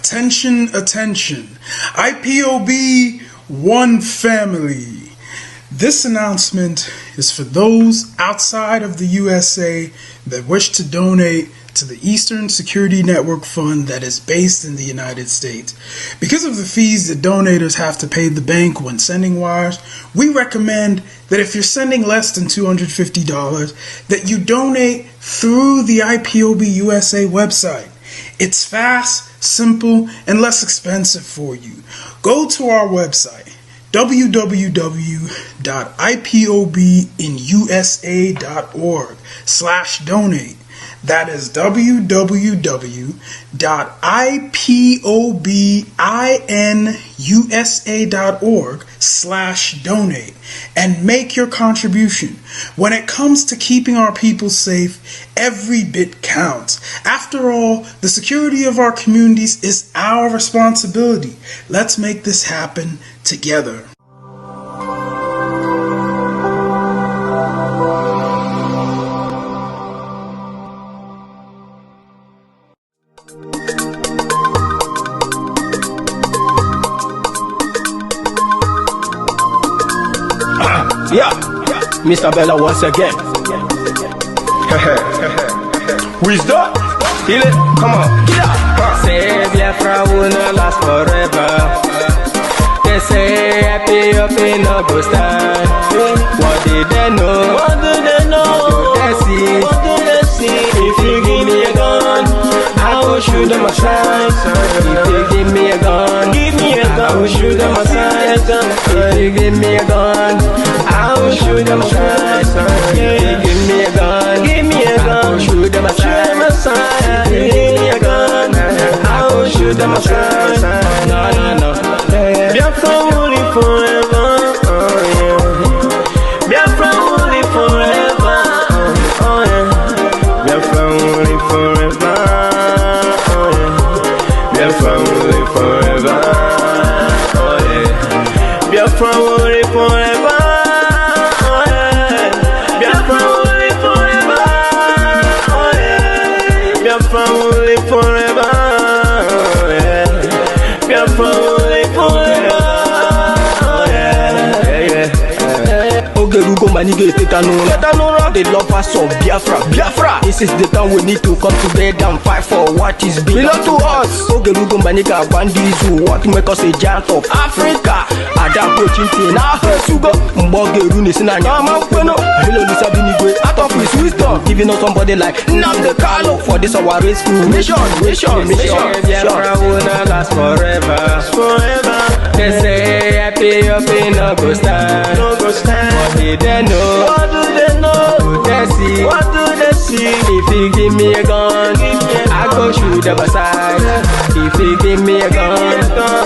Attention, attention. IPOB One Family. This announcement is for those outside of the USA that wish to donate to the Eastern Security Network Fund that is based in the United States. Because of the fees that donators have to pay the bank when sending wires, we recommend that if you're sending less than $250, that you donate through the IPOB USA website. It's fast, simple, and less expensive for you. Go to our website, www.ipobinusa.org/donate. That is www.ipobinusa.org/donate and make your contribution. When it comes to keeping our people safe, every bit counts. After all, the security of our communities is our responsibility. Let's make this happen together. Yeah, Mr. Bella once again. Wisdom, heal it, come on. Yeah. Say Biafra will not last forever. They say happy up in no go stand. What did they know? What do they know? What do they see? What do they see? If you give me a gun, I will shoot them aside. If you give me a gun, I will shoot them aside. If you give me a gun, I will shoot them aside. If you give me a gun, I will shoot them aside. If you give me a gun, I will shoot them aside. No. Biafra will live forever. Oh yeah. Biafra will live forever. Oh yeah. Biafra will live forever. Oh yeah. Biafra will live forever. Oh yeah. Biafra will live forever. Forever, oh yeah. Biafra will live forever, oh yeah. Ogerugo manige tetanura. The lovers of Biafra. This is the time we need to come together and fight for what is belong to us. Ogerugo maniga bandizu, what make us a giant of Africa. Adam Pochinti na Hesugo, Mbogeru Nisina Nyama Kweno. Hello Lisa Binigwe, out of his wisdom, giving us somebody like Anambra Carlo for this our race mission. Biafra will not last forever. They say happy up in no go stand. What did they know? What do they know? What do they see? If you give me a gun, I go shoot them aside. If you give me a gun,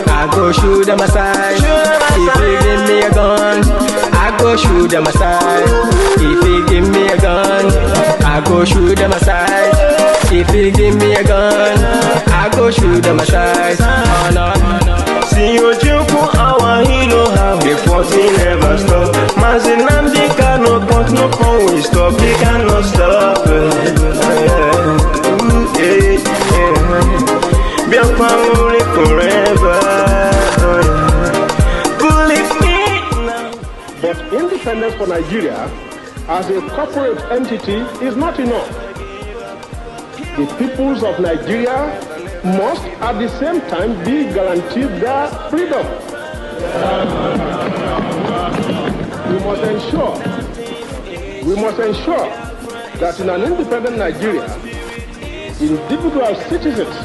I go shoot them aside. If you give me a gun, I go shoot them aside. If you give me a gun, I go shoot them aside. If you give me a gun, I go shoot them aside. Oh no. See you joke, our hero, how the fighting never stop. Mazinambi cannot but no phone we stop, they cannot stop. Biafra will live forever. Believe me now. But independence for Nigeria as a corporate entity is not enough. The peoples of Nigeria must at the same time be guaranteed their freedom. We must ensure that in an independent Nigeria, individual citizens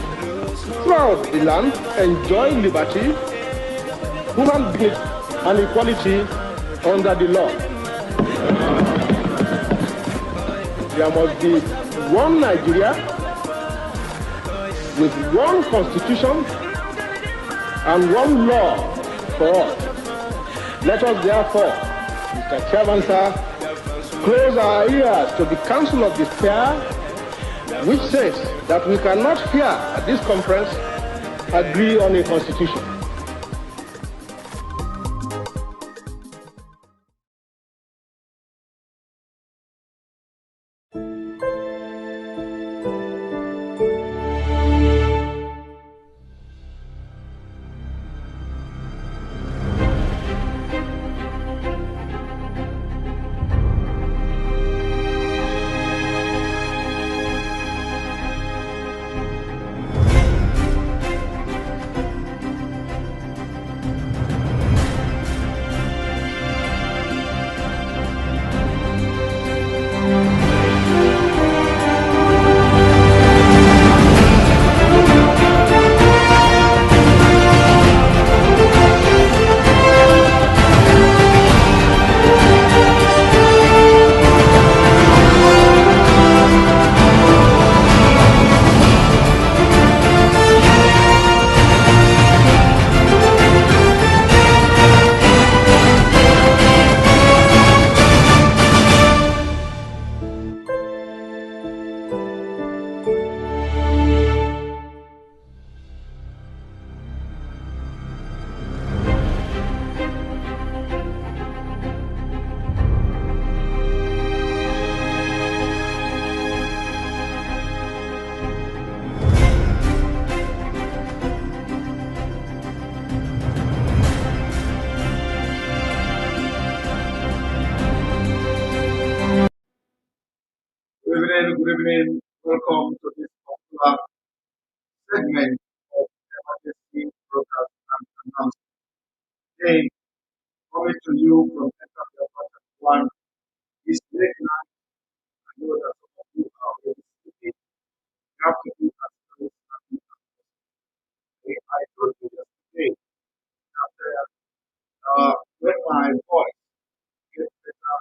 throughout the land enjoy liberty, human dignity, and equality under the law. There must be one Nigeria with one constitution and one law for all. Let us therefore, Mr. Chairman, sir, close our ears to the counsel of despair, which says that we cannot here at this conference agree on a constitution. Good evening. Welcome to this popular segment of emergency broadcast and announcement. Today, coming to you from Anambra one is late night. I know that some of you are already sleeping. You have to be as close as you can. I told you yesterday that when my voice gets better,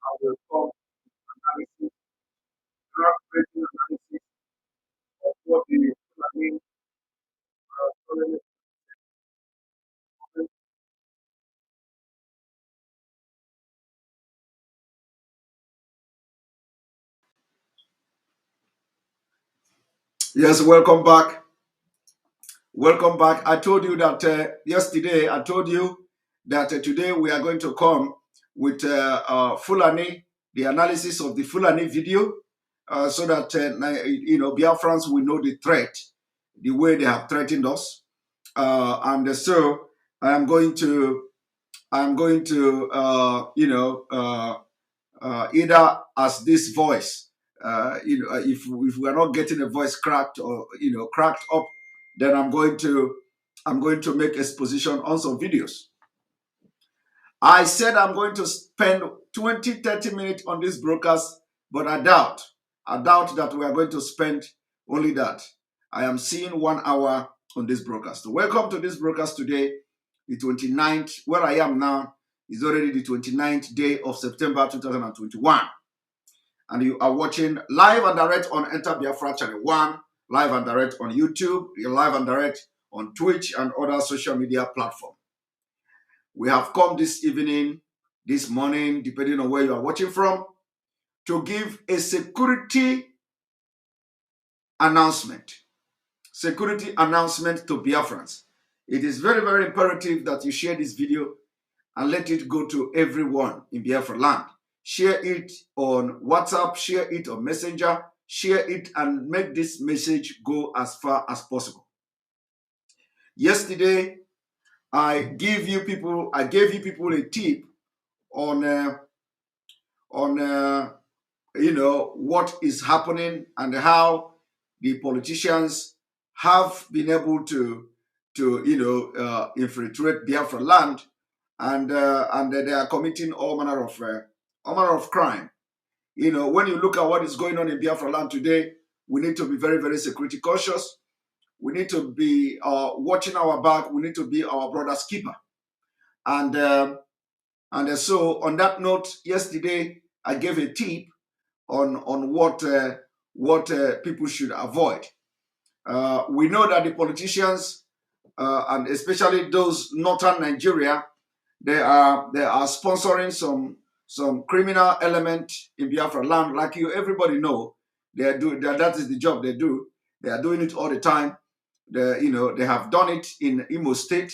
I will come with analysis, groundbreaking analysis of what the Fulani colonists. Yes, welcome back. Welcome back. I told you that yesterday, I told you that today we are going to come with Fulani, the analysis of the Fulani video, so that, Biafrans will know the threat, the way they have threatened us. And so I'm going to, either as this voice, if we are not getting a voice cracked or cracked up, then I'm going to make exposition on some videos. I said I'm going to spend 20-30 minutes on this broadcast, but I doubt that we are going to spend only that. I am seeing 1 hour on this broadcast. Welcome to this broadcast today, the 29th. Where I am now is already the 29th day of September 2021. And you are watching live and direct on Enter Biafra Channel 1, live and direct on YouTube, you're live and direct on Twitch and other social media platforms. We have come this evening, this morning, depending on where you are watching from, to give a security announcement. Security announcement to Biafrans. It is very, very imperative that you share this video and let it go to everyone in Biafraland. Share it on WhatsApp, share it on Messenger, share it and make this message go as far as possible. Yesterday, I gave you people a tip on what is happening and how the politicians have been able to infiltrate Biafra land, and they are committing all manner of crime. When you look at what is going on in Biafra land today, we need to be very, very security cautious. We need to be watching our back. We need to be our brother's keeper. And so on that note, yesterday I gave a tip on what people should avoid. We know that the politicians and especially those northern Nigeria, they are sponsoring some criminal element in Biafra land. Like everybody know, that is the job they do. They are doing it all the time. They have done it in Imo State.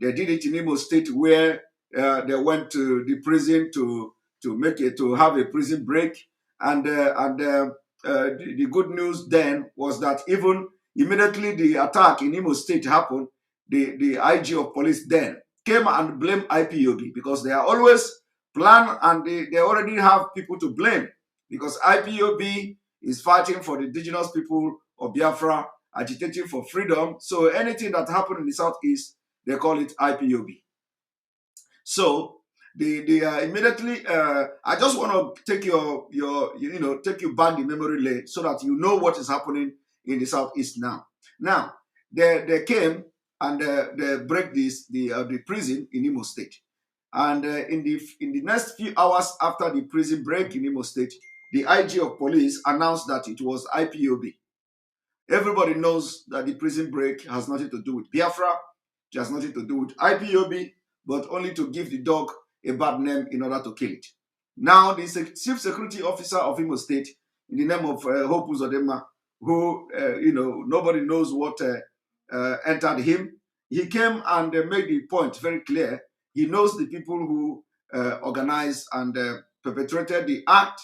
They did it in Imo State where they went to the prison to have a prison break. And the good news then was that even immediately the attack in Imo State happened, the IG of police then came and blamed IPOB, because they are always plan and they already have people to blame, because IPOB is fighting for the indigenous people of Biafra, agitating for freedom. So anything that happened in the southeast, they call it IPOB. So they immediately. I just want to take take you back the memory lane so that you know what is happening in the southeast now. Now they came and they break the prison in Imo State, and in the next few hours after the prison break in Imo State, the IG of police announced that it was IPOB. Everybody knows that the prison break has nothing to do with Biafra, it has nothing to do with IPOB, but only to give the dog a bad name in order to kill it. Now, the chief security officer of Imo State, in the name of Hope Uzodinma, who nobody knows what entered him, he came and made the point very clear. He knows the people who organized and perpetrated the act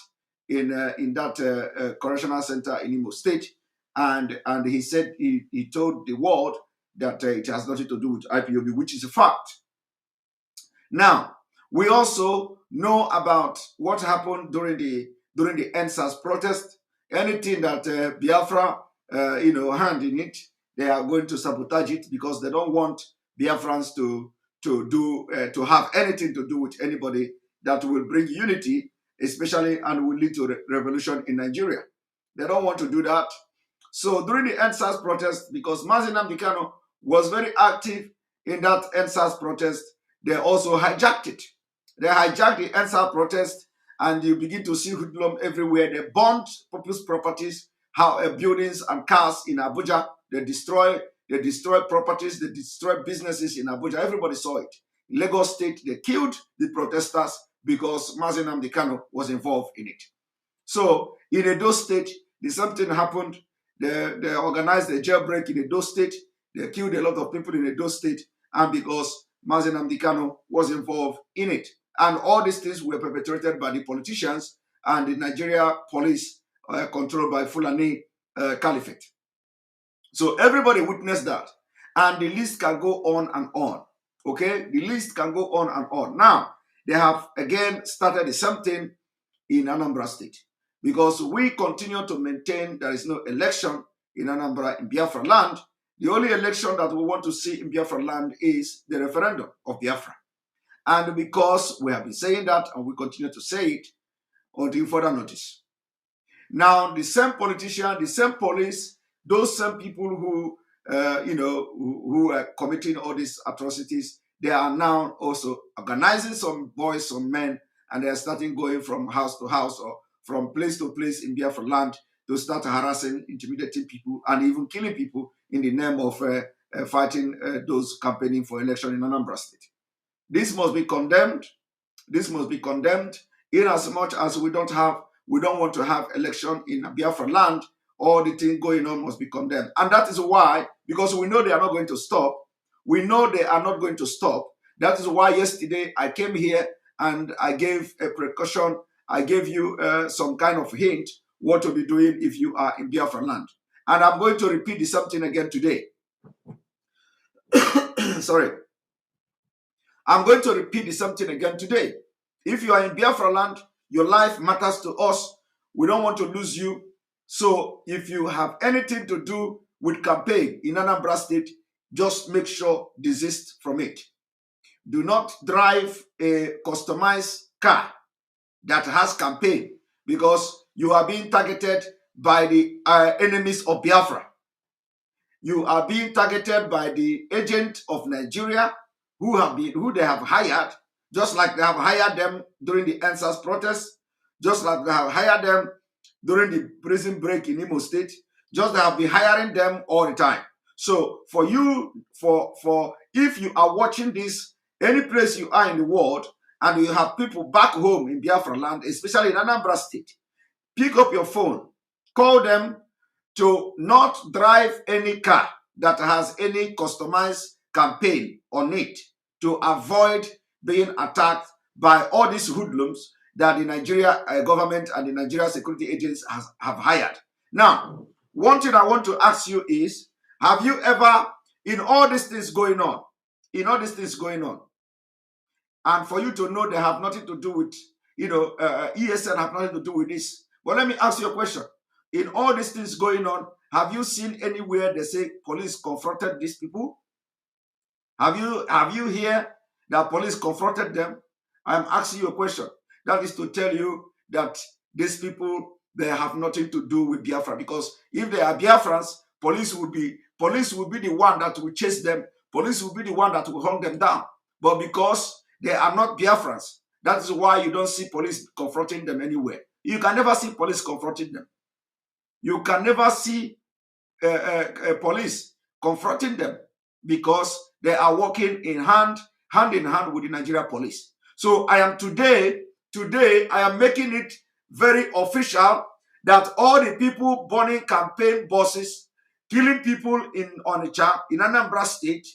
in that correctional center in Imo State, and he said he told the world that it has nothing to do with IPOB, which is a fact. Now, we also know about what happened during the NSAS protest. Anything that Biafra, hand in it, they are going to sabotage it because they don't want Biafrans to have anything to do with anybody that will bring unity, especially, and will lead to revolution in Nigeria. They don't want to do that. So during the NSAS protest, because Mazi Nnamdi Kanu was very active in that NSAS protest, they also hijacked it. They hijacked the NSAS protest, and you begin to see hoodlum everywhere. They burned people's properties, buildings and cars in Abuja. They destroy properties, they destroy businesses in Abuja. Everybody saw it. In Lagos State, they killed the protesters because Mazi Nnamdi Kanu was involved in it. So in Edo State, the same thing happened. They organized a jailbreak in Edo State. They killed a lot of people in Edo State, and because Mazi Nnamdi Kanu was involved in it. And all these things were perpetrated by the politicians and the Nigeria police controlled by Fulani Caliphate. So everybody witnessed that. And the list can go on and on. Okay? The list can go on and on. Now, they have again started the same thing in Anambra State. Because we continue to maintain there is no election in Anambra, in Biafraland. The only election that we want to see in Biafraland is the referendum of Biafra. And because we have been saying that, and we continue to say it until further notice. Now, the same politician, the same police, those same people who, who are committing all these atrocities, they are now also organizing some boys, some men, and they are starting going from house to house or from place to place in Biafraland to start harassing, intimidating people, and even killing people in the name of fighting those campaigning for election in Anambra State. This must be condemned. This must be condemned. In as much as we don't want to have election in Biafraland, all the thing going on must be condemned. And that is why, because we know they are not going to stop. We know they are not going to stop. That is why yesterday I came here and I gave a precaution. I gave you some kind of hint what to be doing if you are in Biafraland. And I'm going to repeat the same thing again today. Sorry. I'm going to repeat the same thing again today. If you are in Biafraland, your life matters to us. We don't want to lose you. So if you have anything to do with campaign in Anambra State, just make sure desist from it. Do not drive a customized car that has campaign, because you are being targeted by the enemies of Biafra. You are being targeted by the agent of Nigeria who they have hired, just like they have hired them during the NSAS protests, just like they have hired them during the prison break in Imo State, just they have been hiring them all the time. So for you, if you are watching this, any place you are in the world, and you have people back home in Biafraland, especially in Anambra State, pick up your phone, call them to not drive any car that has any customized campaign on it, to avoid being attacked by all these hoodlums that the Nigeria government and the Nigeria security agents have hired. Now, one thing I want to ask you is, have you ever, in all these things going on, and for you to know they have nothing to do with, ESN have nothing to do with this. But let me ask you a question. In all these things going on, have you seen anywhere they say police confronted these people? Have you heard that police confronted them? I'm asking you a question. That is to tell you that these people, they have nothing to do with Biafra, because if they are Biafrans, police will be the one that will chase them. Police will be the one that will hunt them down. But because they are not Biafrans, that is why you don't see police confronting them anywhere. You can never see police confronting them. You can never see police confronting them, because they are working hand in hand with the Nigeria police. So I am today I am making it very official that all the people burning campaign buses, killing people in Onitsha, in Anambra State,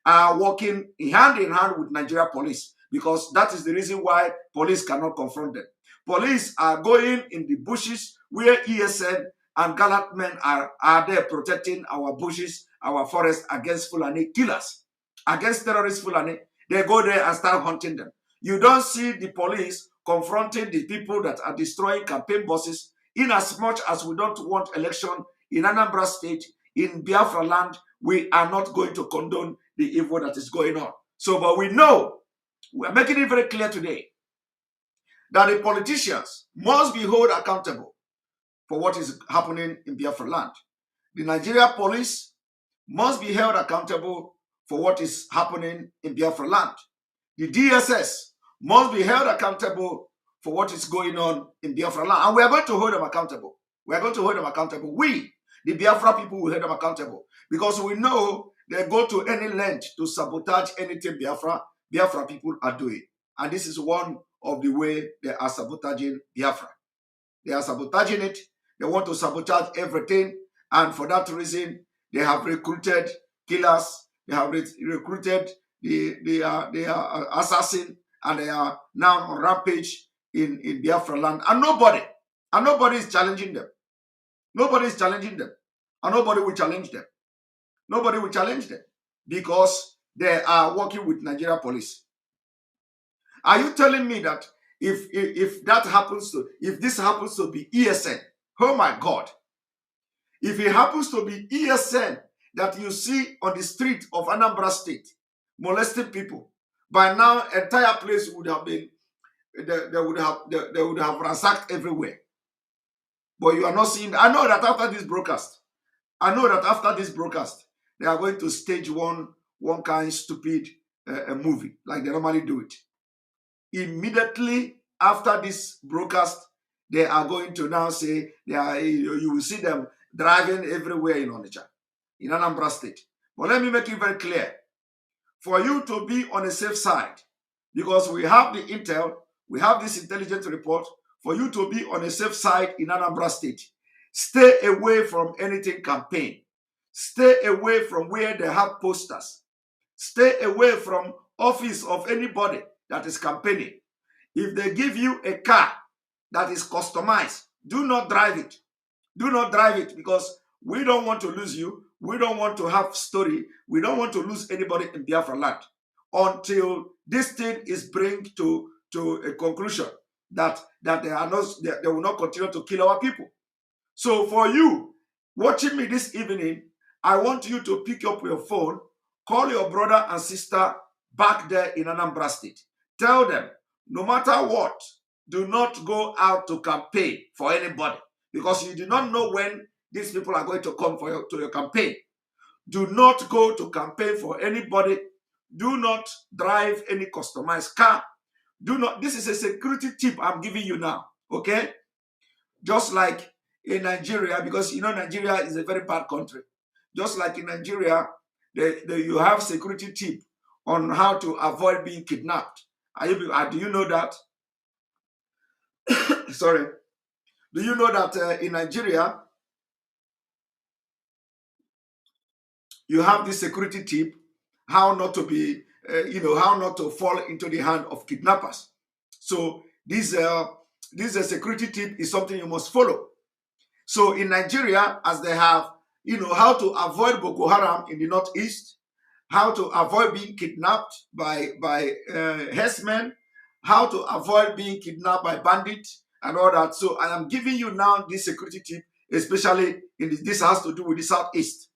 are working hand in hand with Nigeria police, because that is the reason why police cannot confront them. Police are going in the bushes where ESN and gallant men are there protecting our bushes, our forests against Fulani killers, against terrorist Fulani. They go there and start hunting them. You don't see the police confronting the people that are destroying campaign buses In as much as we don't want election in Anambra State, in Biafra land, we are not going to condone the evil that is going on. So, but we know, we are making it very clear today, that the politicians must be held accountable for what is happening in Biafra land. The Nigeria police must be held accountable for what is happening in Biafra land. The DSS must be held accountable for what is going on in Biafra land. And we are going to hold them accountable. We are going to hold them accountable. We, the Biafra people, will hold them accountable. Because we know they go to any length to sabotage anything Biafra people are doing. And this is one of the way they are sabotaging Biafra. They are sabotaging it. They want to sabotage everything. And for that reason, they have recruited killers. They have recruited the assassin, and they are now on rampage in Biafra land. And nobody is challenging them. Nobody is challenging them. And nobody will challenge them. Nobody will challenge them because they are working with Nigeria police. Are you telling me that if this happens to be ESN, oh my God, if it happens to be ESN that you see on the street of Anambra State molesting people, by now entire place would have been they would have ransacked everywhere. But you are not seeing. I know that after this broadcast, they are going to stage one kind of stupid movie like they normally do it. Immediately after this broadcast, they are going to now say you will see them driving everywhere in Onitsha, in Anambra State. But let me make it very clear. For you to be on a safe side, because we have the intel, we have this intelligence report, for you to be on a safe side in Anambra State, stay away from anything campaign. Stay away from where they have posters. Stay away from office of anybody that is campaigning. If they give you a car that is customized, do not drive it. Do not drive it, because we don't want to lose you. We don't want to have story. We don't want to lose anybody in Biafra land until this thing is bring to a conclusion that they will not continue to kill our people. So for you watching me this evening, I want you to pick up your phone, call your brother and sister back there in Anambra State. Tell them, no matter what, do not go out to campaign for anybody, because you do not know when these people are going to come to your campaign. Do not go to campaign for anybody. Do not drive any customized car. Do not. This is a security tip I'm giving you now, okay? Just like in Nigeria, because you know Nigeria is a very bad country. Just like in Nigeria, you have security tip on how to avoid being kidnapped. Do you know that? Sorry. Do you know that in Nigeria, you have this security tip, how not to be, how not to fall into the hand of kidnappers. So this security tip is something you must follow. So in Nigeria, as they have, how to avoid Boko Haram in the northeast, how to avoid being kidnapped by herdsmen, how to avoid being kidnapped by bandits and all that. So I am giving you now this security tip, especially this has to do with the southeast.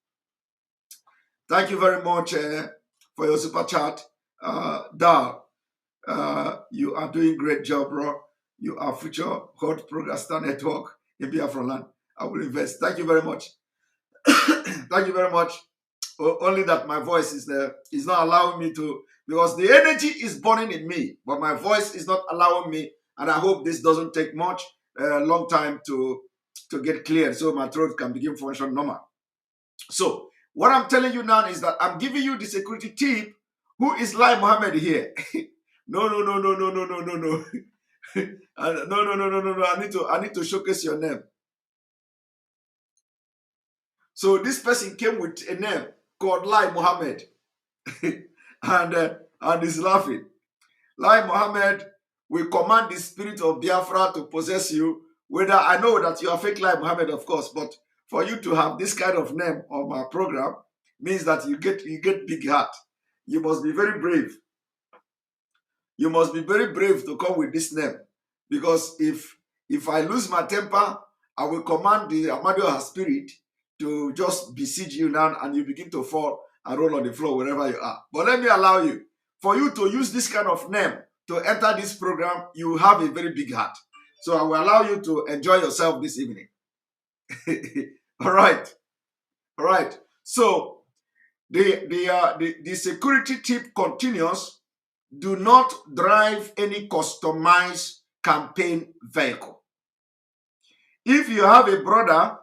Thank you very much for your super chat, Dal. You are doing great job, bro. You are future hot Progasta network in Biafraland. I will invest. Thank you very much. Thank you very much. Only that my voice is not allowing me to, because the energy is burning in me, but my voice is not allowing me. And I hope this doesn't take much, long time to get cleared, so my throat can begin function normal. So what I'm telling you now is that I'm giving you the security tip. Who is Lai Mohammed here? No. No. I need to showcase your name. So this person came with a name called Lai Mohammed, and is laughing. Lai Mohammed, we command the spirit of Biafra to possess you. Whether I know that you are fake Lai Mohammed, of course, but for you to have this kind of name on my program means that you get big heart. You must be very brave. You must be very brave to come with this name, because if I lose my temper, I will command the Amadioha spirit to just besiege you now, and you begin to fall and roll on the floor wherever you are. But let me allow you. For you to use this kind of name to enter this program, you have a very big heart. So I will allow you to enjoy yourself this evening. All right. All right. So the security tip continues. Do not drive any customized campaign vehicle. If you have a brother,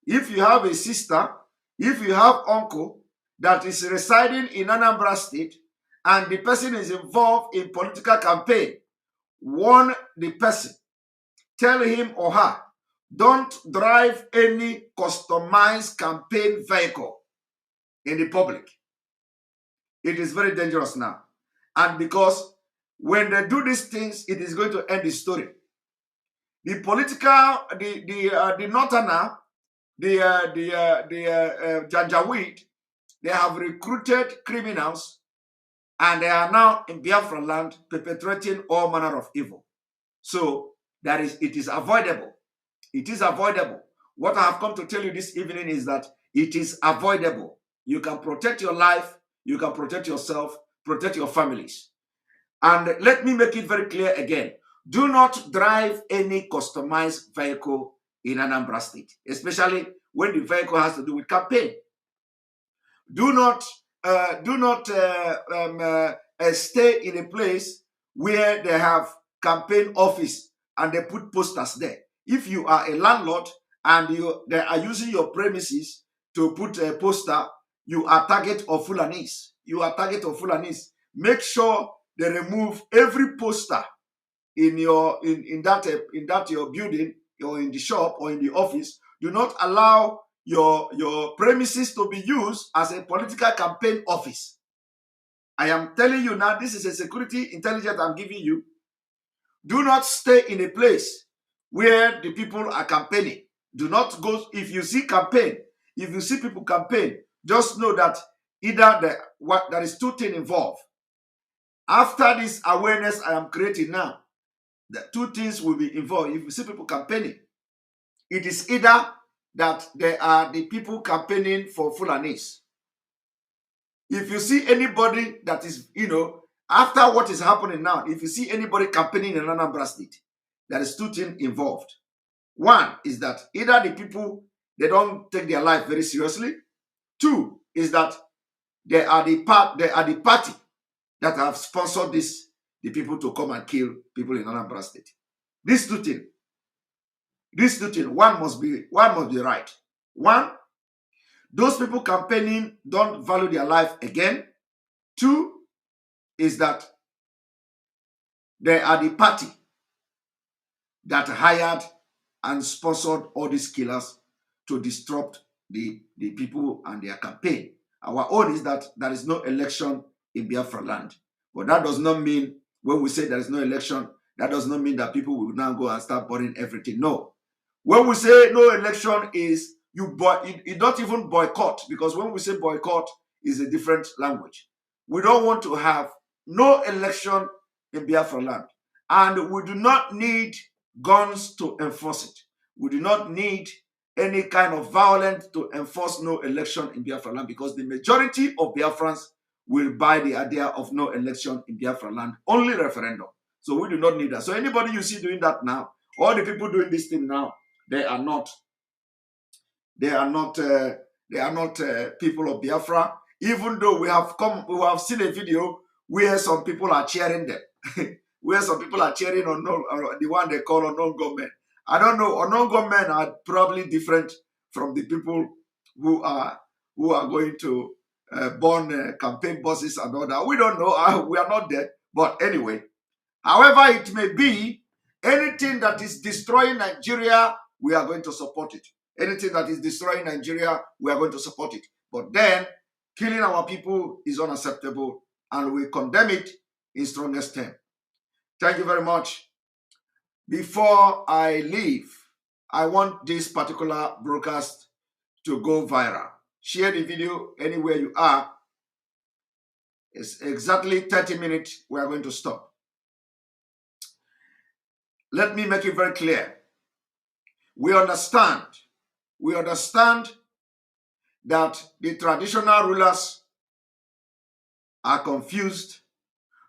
if you have a sister, if you have uncle that is residing in Anambra State and the person is involved in political campaign, warn the person. Tell him or her, don't drive any customized campaign vehicle in the public. It is very dangerous now. And because when they do these things, it is going to end the story. The political, the northerner, the Janjaweed, they have recruited criminals and they are now in Biafraland perpetrating all manner of evil. So it is avoidable. It is avoidable. What I have come to tell you this evening is that it is avoidable. You can protect your life, you can protect yourself, protect your families. And let me make it very clear again. Do not drive any customized vehicle in Anambra State, especially when the vehicle has to do with campaign. Do not stay in a place where they have campaign office and they put posters there. If you are a landlord and they are using your premises to put a poster, you are target of Fulanis. You are target of Fulanis. Make sure they remove every poster in that your building or in the shop or in the office. Do not allow your premises to be used as a political campaign office. I am telling you now, this is a security intelligence I'm giving you. Do not stay in a place where the people are campaigning. Do not go. If you see campaign, if you see people campaign, just know that either there is two things involved. After this awareness I am creating now, the two things will be involved. If you see people campaigning, it is either that they are the people campaigning for Fulanis. If you see anybody that is, after what is happening now, if you see anybody campaigning in Anambra State, there is two things involved. One is that either the people, they don't take their life very seriously. Two is that they are the party that have sponsored the people to come and kill people in Anambra State. These two things, one must be right. One, those people campaigning don't value their life again. Two is that they are the party that hired and sponsored all these killers to disrupt the people and their campaign. Our own is that there is no election in Biafraland. But that does not mean, when we say there is no election, that does not mean that people will now go and start burning everything. No. When we say no election is, you don't even boycott, because when we say boycott is a different language. We don't want to have no election in Biafraland. And we do not need guns to enforce it. We do not need any kind of violence to enforce no election in Biafraland, because the majority of Biafrans will buy the idea of no election in Biafraland, only referendum. So we do not need that. So anybody you see doing that now, all the people doing this thing now, they are not people of Biafra. Even though we have seen a video where some people are cheering them, where some people are cheering on the one they call unknown gunmen. I don't know. Unknown gunmen are probably different from the people who are going to burn campaign buses and all that. We don't know. We are not there. But anyway, however it may be, anything that is destroying Nigeria, we are going to support it. Anything that is destroying Nigeria, we are going to support it. But then, killing our people is unacceptable, and we condemn it in strongest terms. Thank you very much. Before I leave, I want this particular broadcast to go viral. Share the video anywhere you are. It's exactly 30 minutes. We are going to stop. Let me make it very clear. We understand that the traditional rulers are confused.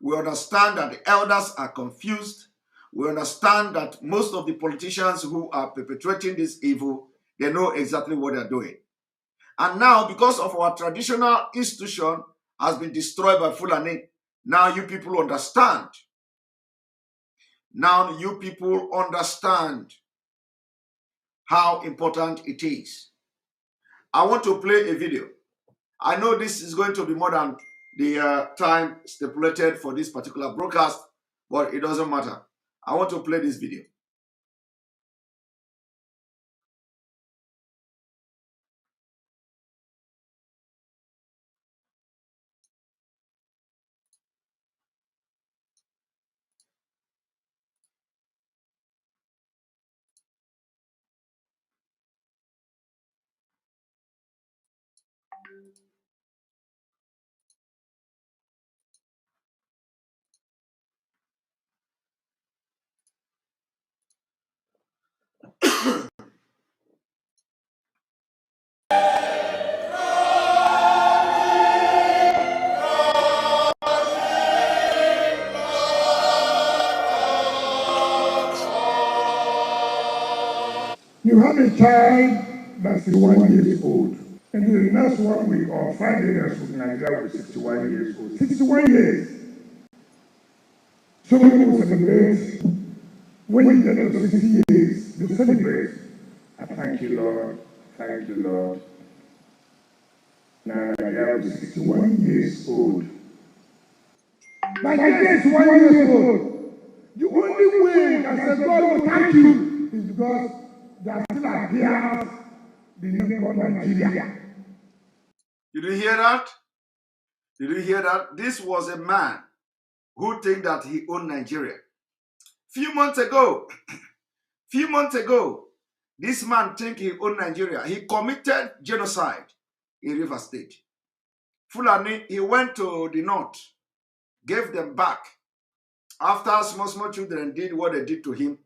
We understand that the elders are confused. We understand that most of the politicians who are perpetuating this evil, they know exactly what they're doing. And now, because of our traditional institution has been destroyed by Fulani, now you people understand. Now you people understand how important it is. I want to play a video. I know this is going to be more than the time stipulated for this particular broadcast, but it doesn't matter. I want to play this video. You have a child that's 61 years old, and in the next 1 week or 5 days from Nigeria will 61 years old. 61 years. So many will celebrate. When you get to 60 years, they celebrate. I thank you, Lord. Thank you, Lord. Now Nigeria is 61 years old. Nigeria is 1 year old. The only way I said God will thank you is because there still appears the name called Nigeria. Did you hear that? Did you hear that? This was a man who think that he owned Nigeria. Few months ago, this man think he owned Nigeria. He committed genocide in River State. Fulani, he went to the north, gave them back. After small children did what they did to him,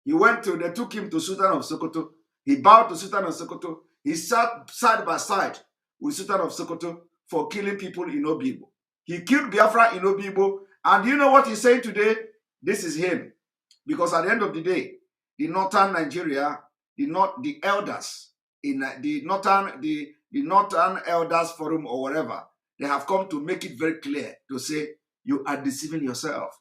they took him to Sultan of Sokoto. He bowed to Sultan of Sokoto. He sat side by side with Sultan of Sokoto for killing people in Obibo. He killed Biafra in Obibo. And you know what he's saying today? This is him. Because at the end of the day, the northern Nigeria, the elders in the northern elders forum or whatever, they have come to make it very clear to say you are deceiving yourself.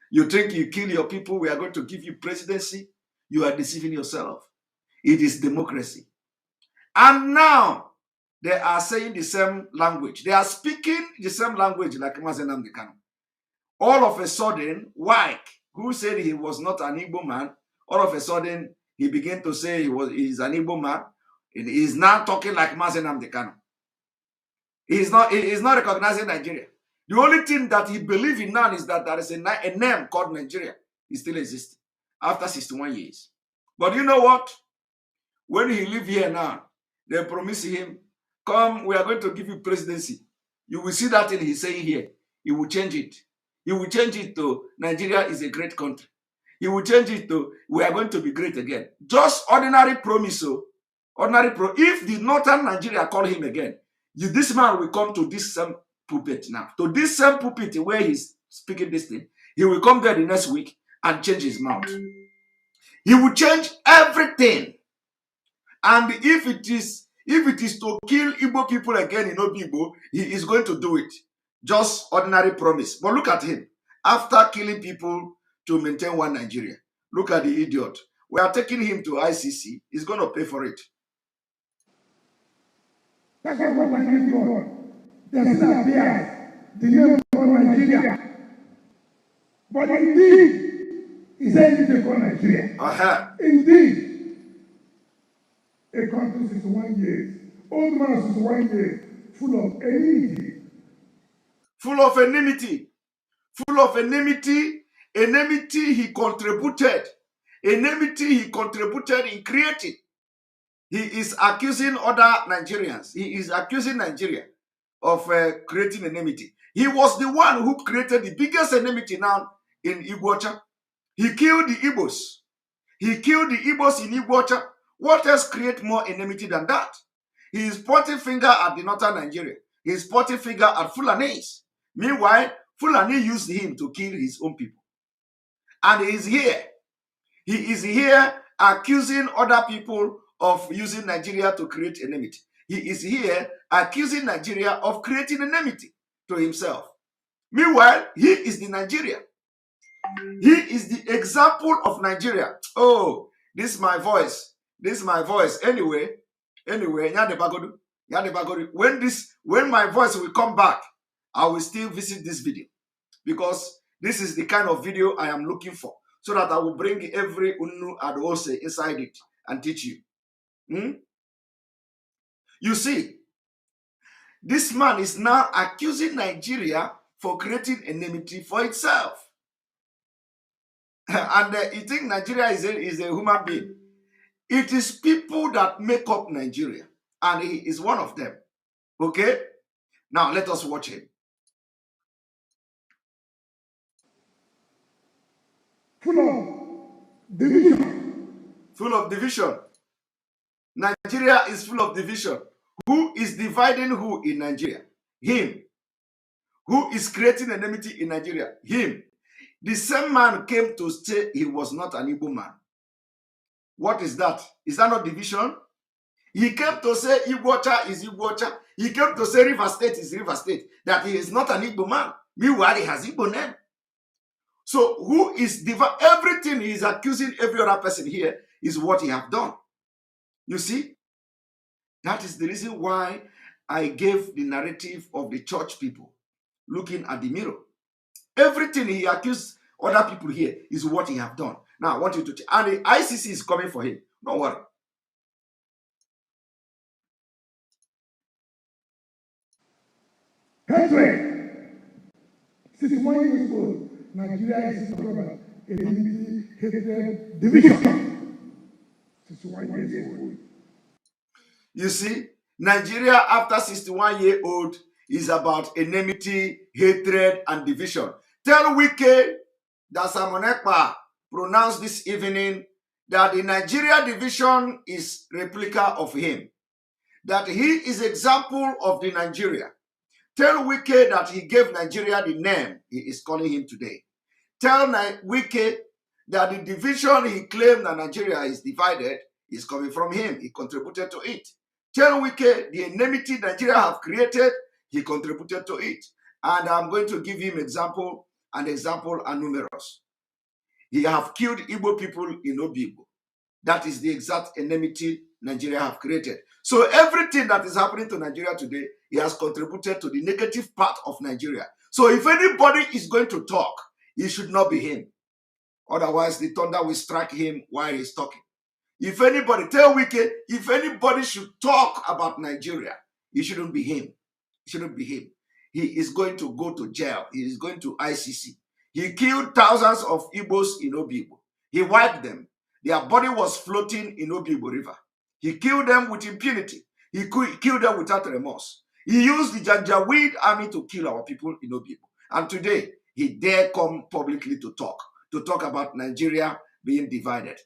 You think you kill your people, we are going to give you presidency. You are deceiving yourself. It is democracy. And now they are saying the same language. They are speaking the same language like Anambra. All of a sudden, White, who said he was not an Igbo man, all of a sudden he began to say he's an Igbo man, and he's now talking like Anambra. He's not recognizing Nigeria. The only thing that he believes in now is that there is a name called Nigeria. It still exists after 61 years. But you know what? When he live here now, they promise him, come, we are going to give you presidency. You will see that thing he's saying here. He will change it. He will change it to Nigeria is a great country. He will change it to we are going to be great again. Just ordinary promise. If the northern Nigeria call him again, this man will come to this same pulpit now. To this same pulpit where he's speaking this thing, he will come there the next week and change his mouth. He will change everything. And if it is to kill Igbo people again in Obibo, he is going to do it. Just ordinary promise. But look at him. After killing people to maintain one Nigeria, look at the idiot. We are taking him to ICC. He's going to pay for it. That's what I give God. There's still appears the name called Nigeria. But indeed, he said it's called Nigeria. Indeed, a country 61 years, old man 61 years, full of enmity. Full of enmity. Full of enmity. Enmity he contributed. Enmity he contributed in creating. He is accusing other Nigerians. He is accusing Nigeria of creating enmity. He was the one who created the biggest enmity now in Iguacha. He killed the Igbos. He killed the Igbos in Iguacha. What else create more enmity than that? He is pointing finger at the northern Nigeria. He is pointing finger at Fulanis. Meanwhile, Fulani used him to kill his own people. And he is here. He is here accusing other people of using Nigeria to create enmity. He is here accusing Nigeria of creating enmity to himself. Meanwhile, he is the Nigeria. He is the example of Nigeria. Oh, this is my voice. This is my voice. Anyway, when my voice will come back, I will still visit this video, because this is the kind of video I am looking for, so that I will bring every Unnu and Ose inside it and teach you. You see, this man is now accusing Nigeria for creating enmity for itself. And you think Nigeria is a human being. It is people that make up Nigeria, and he is one of them. Okay? Now, let us watch him. Full of division. Full of division. Nigeria is full of division. Who is dividing who in Nigeria? Him. Who is creating enmity in Nigeria? Him. The same man came to say he was not an Igbo man. What is that? Is that not division? He came to say Igbocha is Igbocha. He came to say River State is River State. That he is not an Igbo man. Meanwhile, he has Igbo name. So who is dividing? Everything he is accusing every other person here is what he have done. You see? That is the reason why I gave the narrative of the church people looking at the mirror. Everything he accused other people here is what he have done. Now, I want you to check. And the ICC is coming for him. Don't worry. Hatred. 61 years old, Nigeria is about enmity, hatred, division. 61 years old. You see, Nigeria after 61 years old is about enmity, hatred, and division. Tell Wike that Simon Ekpa pronounced this evening that the Nigeria division is replica of him. That he is example of the Nigeria. Tell Wike that he gave Nigeria the name he is calling him today. Tell Wike that the division he claimed that Nigeria is divided is coming from him. He contributed to it. Tell Wike the enmity Nigeria have created, he contributed to it. And I'm going to give him example, and example are numerous. He have killed Igbo people in Obibo. That is the exact enmity Nigeria have created. So everything that is happening to Nigeria today, he has contributed to the negative part of Nigeria. So if anybody is going to talk, it should not be him. Otherwise, the thunder will strike him while he's talking. If anybody, tell Wike, if anybody should talk about Nigeria, it shouldn't be him. It shouldn't be him. He is going to go to jail. He is going to ICC. He killed thousands of Igbos in Obibo. He wiped them. Their body was floating in Obibo River. He killed them with impunity. He killed them without remorse. He used the Janjaweed army to kill our people in Obibo. And today, he dare come publicly to talk about Nigeria being divided,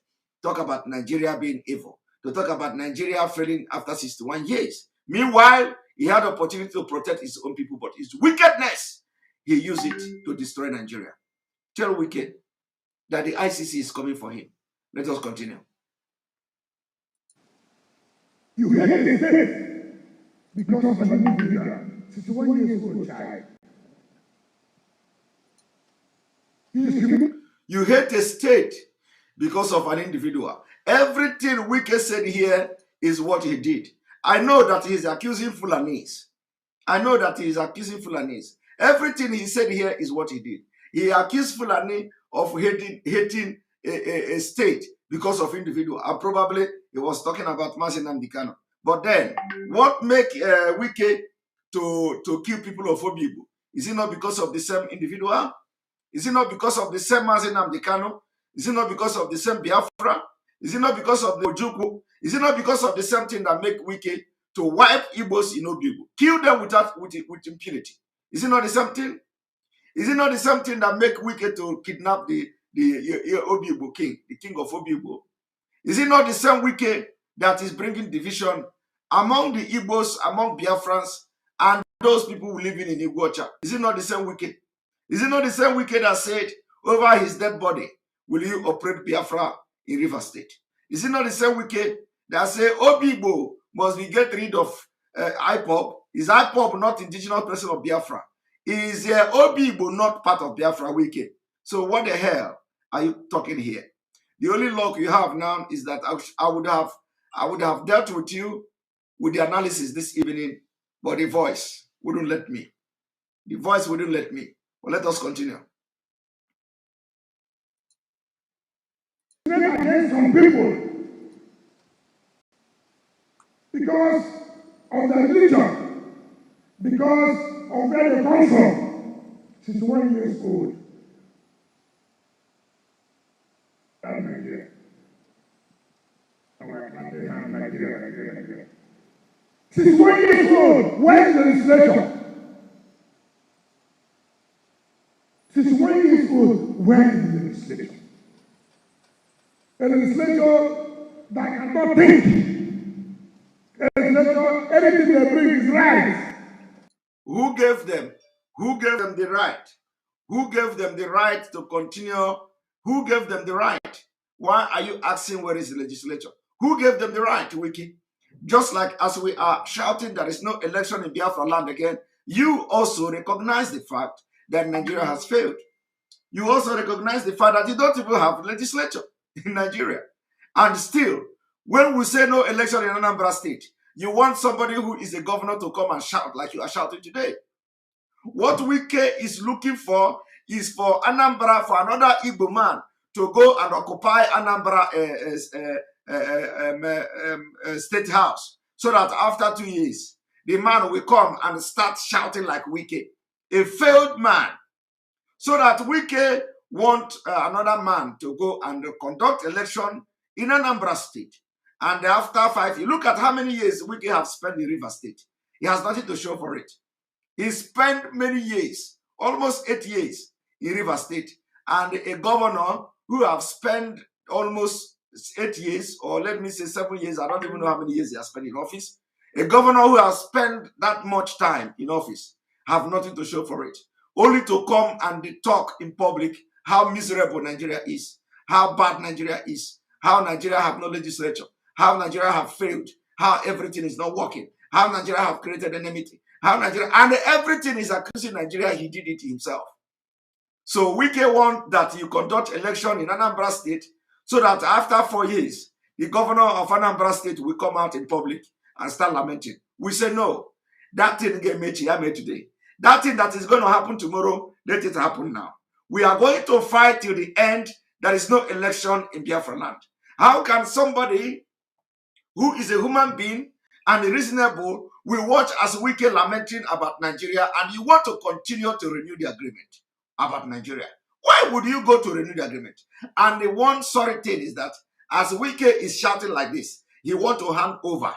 talk about Nigeria being evil, to talk about Nigeria failing after 61 years. Meanwhile, he had the opportunity to protect his own people, but his wickedness, he used it to destroy Nigeria. Tell Wike that the ICC is coming for him. Let us continue. You hate the state because of an individual, 61 years old child. You hate the state because of an individual. Everything Wike said here is what he did. I know that he is accusing Fulanese. Everything he said here is what he did. He accused Fulani of hating a state because of individual. And probably he was talking about Mazi Nnamdi Kanu. But then, what make Wike to kill people of Obibo? Is it not because of the same individual? Is it not because of the same Mazi Nnamdi Kanu? Is it not because of the same Biafra? Is it not because of the Ojukwu? Is it not because of the same thing that make Wike to wipe Igbos in Obibo? Kill them with impunity. Is it not the same thing? Is it not the same thing that make Wike to kidnap the the Obibo king, the king of Obibo? Is it not the same Wike that is bringing division among the Igbos, among Biafrans, and those people who living in Iguacha? Is it not the same Wike? Is it not the same Wike that said, over his dead body, will you operate Biafra in River State? Is it not the same Wike that said, Obibo must be get rid of IPOB? Is IPOB not indigenous person of Biafra? Is Obibo not part of Biafra Wike? So what the hell are you talking here? The only luck you have now is that I would have dealt with you with the analysis this evening, but the voice wouldn't let me. The voice wouldn't let me. But let us continue. Against some people because of their religion, because of where they come from. 61 years old. That's Nigeria. Nigeria. 61 years old. Where is the legislation? 61 years old. Where is the legislation? A legislature that cannot think. A legislature, anything they bring is right. Who gave them? Who gave them the right? Who gave them the right to continue? Who gave them the right? Why are you asking where is the legislature? Who gave them the right, Wiki? Just like as we are shouting there is no election in Biafraland again, you also recognize the fact that Nigeria has failed. You also recognize the fact that you don't even have legislature in Nigeria. And still, when we say no election in Anambra State, you want somebody who is a governor to come and shout like you are shouting today. What Wike is looking for is for Anambra, for another Igbo man to go and occupy Anambra State House, so that after 2 years, the man will come and start shouting like Wike, a failed man, so that Wike want another man to go and conduct election in Anambra State. And after 5 years, look at how many years Wike have spent in River State. He has nothing to show for it. He spent many years, almost 8 years in River State, and a governor who have spent almost 8 years, or let me say 7 years, I don't even know how many years he has spent in office. A governor who has spent that much time in office have nothing to show for it. Only to come and talk in public how miserable Nigeria is, how bad Nigeria is, how Nigeria have no legislature, how Nigeria have failed, how everything is not working, how Nigeria have created enmity, how Nigeria, and everything is accusing Nigeria he did it himself. So Wike want that you conduct election in Anambra State, so that after 4 years, the governor of Anambra State will come out in public and start lamenting. We say no. That thing get made today. That thing that is going to happen tomorrow, let it happen now. We are going to fight till the end. There is no election in Biafraland. How can somebody who is a human being and reasonable will watch as Wike lamenting about Nigeria, and you want to continue to renew the agreement about Nigeria? Why would you go to renew the agreement? And the one sorry thing is that as Wike is shouting like this, he want to hand over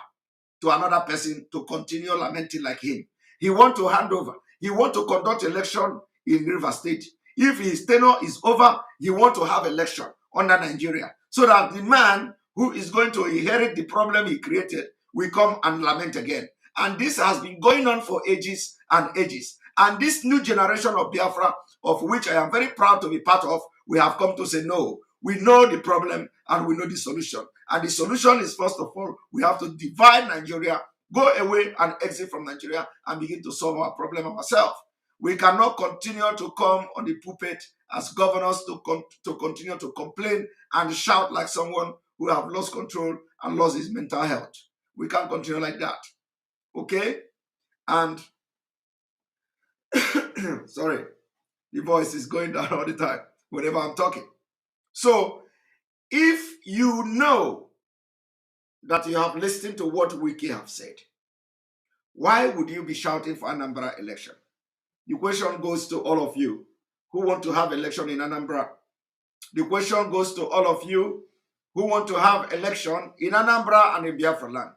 to another person to continue lamenting like him. He want to hand over. He want to conduct election in River State. If his tenure is over, he want to have election under Nigeria, so that the man who is going to inherit the problem he created will come and lament again. And this has been going on for ages and ages. And this new generation of Biafra, of which I am very proud to be part of, we have come to say no. We know the problem and we know the solution. And the solution is, first of all, we have to divide Nigeria, go away and exit from Nigeria and begin to solve our problem ourselves. We cannot continue to come on the pulpit as governors to continue to complain and shout like someone who have lost control and lost his mental health. We can't continue like that. Okay? And sorry, the voice is going down all the time whenever I'm talking. So, if you know that you have listened to what Wike have said, why would you be shouting for Anambra election? The question goes to all of you who want to have election in Anambra. The question goes to all of you who want to have election in Anambra and in Biafraland.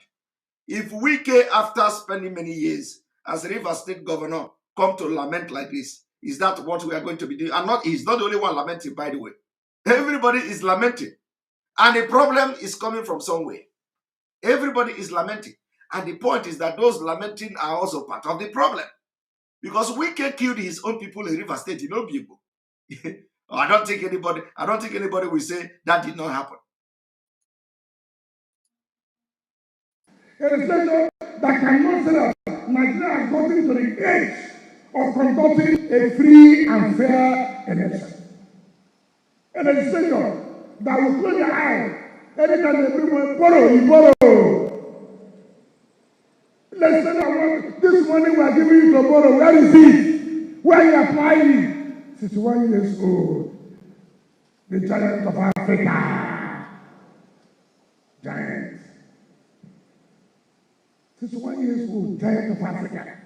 If Wike, after spending many years as River State governor, come to lament like this, is that what we are going to be doing? And he's not the only one lamenting, by the way. Everybody is lamenting. And the problem is coming from somewhere. Everybody is lamenting. And the point is that those lamenting are also part of the problem. Because Wike killed his own people in River State, you know, people. I don't think anybody will say that did not happen. A legislature that cannot say that Nigeria has gotten to the age of conducting a free and fair election. A legislature that will close their eye anytime they bring one borrow, you borrow. Let's say that this money we are giving you to borrow, where is it? Where are you applying? 61 years old. The giant of Africa. Giant. 61 years old, giant of Africa.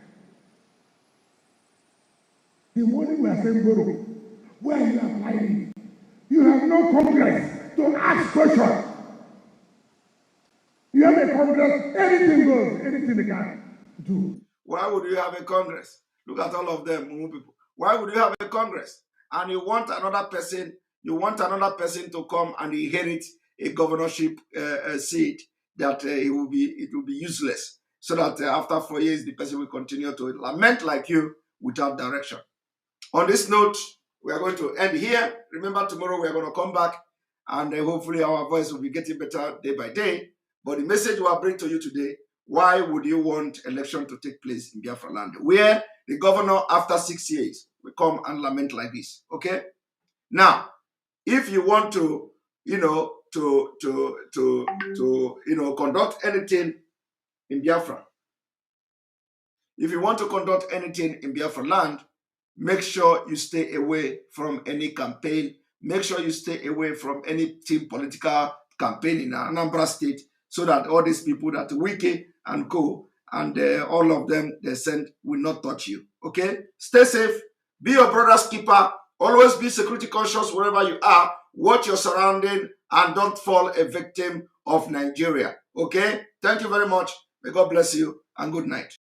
The money we are saying borrow, where are you applying? You have no Congress to ask questions. You have a Congress, anything goes, anything they can do. Why would you have a Congress? Look at all of them, people. Why would you have a Congress? And you want another person to come and inherit a governorship seat that it will be useless. So that after 4 years, the person will continue to lament like you without direction. On this note, we are going to end here. Remember, tomorrow we are going to come back and hopefully our voice will be getting better day by day. But the message we are bringing to you today, why would you want election to take place in Biafraland, where the governor, after 6 years, will come and lament like this, okay? Now, if you want to, conduct anything in Biafra, if you want to conduct anything in Biafraland, make sure you stay away from any campaign. Make sure you stay away from any team political campaign in Anambra State, so that all these people that Wike and co and all of them they send will not touch you. Okay? Stay safe. Be your brother's keeper. Always be security conscious wherever you are. Watch your surrounding and don't fall a victim of Nigeria. Okay? Thank you very much. May God bless you and good night.